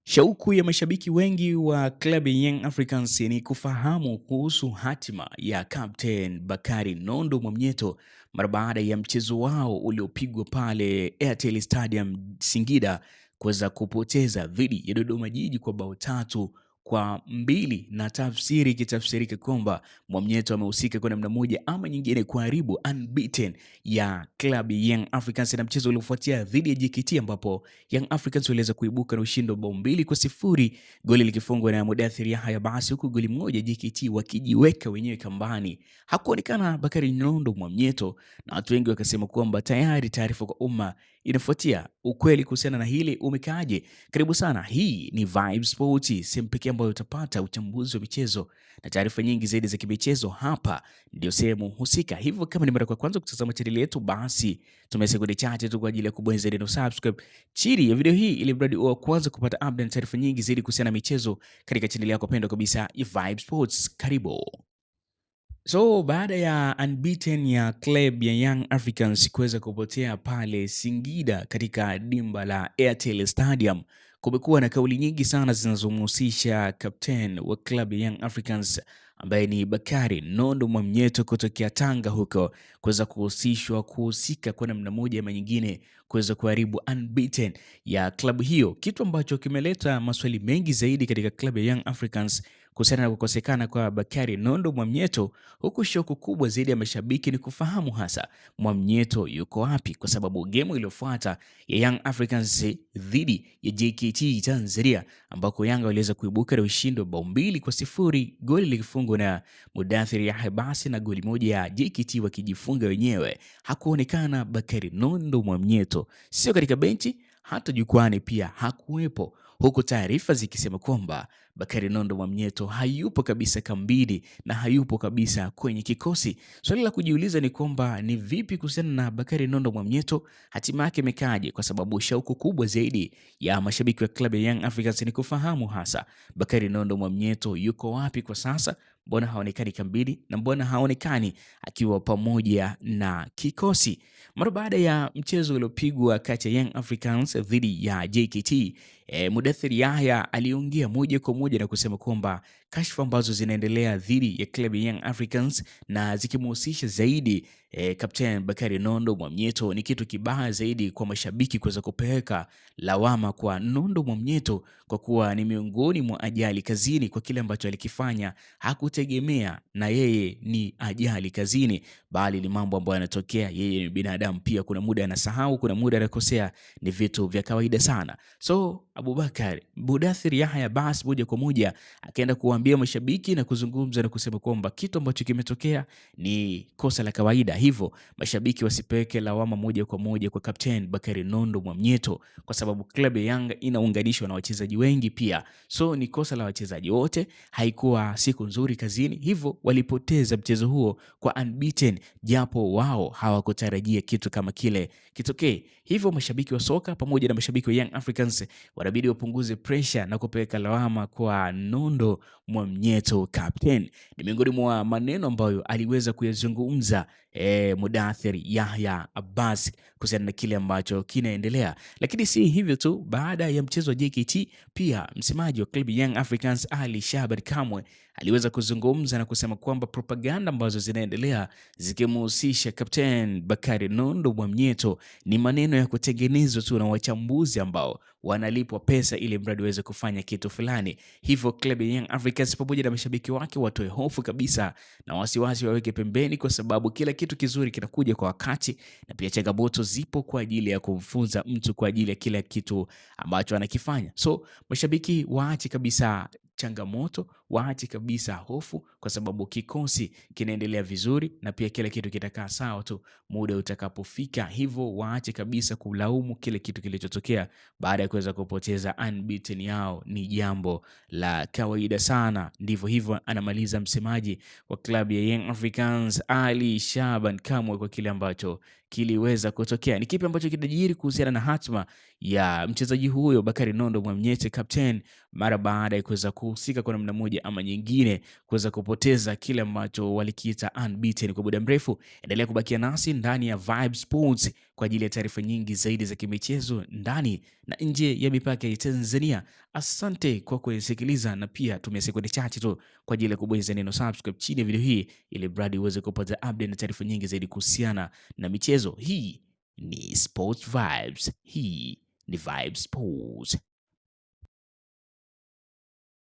Shauku ya mashabiki wengi wa klabu ya Young Africans ni kufahamu kuhusu hatima ya Captain Bakari Nondo Mwamnyeto mara baada ya mchezo wao uliopigwa pale Airtel Stadium Singida kuweza kupoteza dhidi ya Dodoma Jiji kwa bao 3-2, na tafsiri ikitafsirika kwamba Mwamnyeto amehusika kwa namna moja ama nyingine kuharibu unbeaten ya klabu ya Young Africans, na mchezo uliofuatia dhidi ya JKT ambapo Young Africans waliweza kuibuka na ushindi wa bao 2-0, goli likifungwa na Mudathir Yahya Basi, huku goli moja JKT wakijiweka wenyewe kambani. Hakuonekana Bakari Nondo Mwamnyeto, na watu wengi wakasema kwamba tayari taarifa kwa umma inafuatia. Ukweli kuhusiana na hili umekaaje? Karibu sana, hii ni Vibe Sports, sehemu pekee ambayo utapata uchambuzi wa michezo na taarifa nyingi zaidi za kimichezo. Hapa ndio sehemu husika. Hivyo kama ni mara ya kwanza kutazama channel yetu, basi tumia sekunde chache tu kwa ajili ya kubonyeza neno subscribe chini ya video hii, ili mradi wa kwanza kupata update na taarifa nyingi zaidi kuhusiana na michezo katika channel yako pendwa kabisa ya Vibe Sports. Karibu. So baada ya unbeaten ya club ya Young Africans kuweza kupotea pale Singida katika dimba la Airtel Stadium, kumekuwa na kauli nyingi sana zinazomhusisha captain wa club ya Young Africans ambaye ni Bakari Nondo Mwamnyeto kutokea Tanga huko kuweza kuhusika kwa namna moja ama nyingine kuweza kuharibu unbeaten ya klabu hiyo, kitu ambacho kimeleta maswali mengi zaidi katika klabu ya Young Africans kuhusiana na kukosekana kwa Bakari Nondo Mwamnyeto, huku shauku kubwa zaidi ya mashabiki ni kufahamu hasa Mwamnyeto yuko wapi, kwa sababu game iliyofuata ya Young Africans dhidi ya JKT Tanzania ambako Yanga waliweza kuibuka na ushindi wa bao 2-0, goli likifungwa na Mudathir Yahya Basi na goli moja ya JKT wakijifunga wenyewe. Hakuonekana Bakari Nondo Mwamnyeto, sio katika benchi, hata jukwani pia hakuwepo, huku taarifa zikisema kwamba Bakari Nondo Mwamnyeto hayupo kabisa kambini na hayupo kabisa kwenye kikosi. Swali la kujiuliza ni kwamba ni vipi kuhusiana na Bakari Nondo Mwamnyeto, hatima yake imekaje? Kwa sababu shauku kubwa zaidi ya mashabiki wa klabu ya Young Africans ni kufahamu hasa Bakari Nondo Mwamnyeto yuko wapi kwa sasa. Mbona haonekani kambini na mbona haonekani akiwa pamoja na kikosi? Mara baada ya mchezo uliopigwa kati ya Young Africans dhidi ya JKT, Mudathir Yahya aliongea moja kwa moja na kusema kwamba kashfa ambazo zinaendelea dhidi ya klabu ya Young Africans na zikimhusisha zaidi Captain Bakari Nondo Mwamnyeto ni kitu kibaya zaidi kwa mashabiki kuweza kupeleka lawama kwa Nondo Mwamnyeto kwa kuwa ni miongoni mwa ajali kazini. Kwa kile ambacho alikifanya hakutegemea, na yeye ni ajali kazini, bali ni mambo ambayo yanatokea. Yeye ni binadamu pia, kuna muda anasahau, kuna muda anakosea, ni vitu vya kawaida sana. So Abubakar Mudathir Yahya Basi moja kwa moja akaenda kuambia mashabiki na kuzungumza na kusema kwamba kitu ambacho kimetokea ni kosa la kawaida, hivyo mashabiki wasipeke lawama moja kwa moja kwa Captain Bakari Nondo Mwamnyeto, kwa sababu klabu ya Yanga inaunganishwa na wachezaji wengi pia. So ni kosa la wachezaji wote, haikuwa siku nzuri kazini, hivyo walipoteza mchezo huo kwa unbeaten, japo wao hawakutarajia kitu kama kile kitokee. Hivyo mashabiki wa soka pamoja na mashabiki wa Young Africans wanabidi wapunguze pressure na kupeleka lawama kwa Nondo Mwamnyeto captain. Ni miongoni mwa maneno ambayo aliweza kuyazungumza Mudathir Yahya Abbas kuhusiana na kile ambacho kinaendelea. Lakini si hivyo tu, baada ya mchezo wa JKT pia msemaji wa klabu Young Africans Ali Shaban Kamwe aliweza kuzungumza na kusema kwamba propaganda ambazo zinaendelea zikimhusisha Captain Bakari Nondo Mwamnyeto ni maneno ya kutengenezwa tu na wachambuzi ambao wanalipwa pesa ili mradi waweze kufanya kitu fulani. Hivyo klabu ya Young Africans pamoja na mashabiki wake watoe hofu kabisa na wasiwasi waweke pembeni, kwa sababu kila kitu kizuri kinakuja kwa wakati, na pia changamoto zipo kwa ajili ya kumfunza mtu kwa ajili ya kila kitu ambacho anakifanya. So mashabiki waache kabisa changamoto, waache kabisa hofu, kwa sababu kikosi kinaendelea vizuri na pia kila kitu kitakaa sawa tu muda utakapofika. Hivyo waache kabisa kulaumu kile kitu kilichotokea baada ya kuweza kupoteza unbeaten yao, ni jambo la kawaida sana. Ndivyo hivyo anamaliza msemaji wa klabu ya Young Africans Ali Shaban Kamwe kwa kile ambacho kiliweza kutokea. Ni kipi ambacho kitajiri kuhusiana na hatma ya mchezaji huyo Bakari Nondo Mwamnyeto captain mara baada ya kuweza kuhusika kwa namna moja moja ama nyingine kuweza kupoteza kile ambacho walikiita unbeaten kwa muda mrefu. Endelea kubakia nasi ndani ya Vibe Sports kwa ajili ya taarifa nyingi zaidi za kimichezo ndani na nje ya mipaka ya Tanzania. Asante kwa kusikiliza, na pia tumia sekunde chache tu kwa ajili ya kubonyeza neno subscribe chini ya video hii ili bradi uweze kupata update na taarifa nyingi zaidi kuhusiana na michezo. Hii ni Sports Vibes. Hii ni Vibe Sports.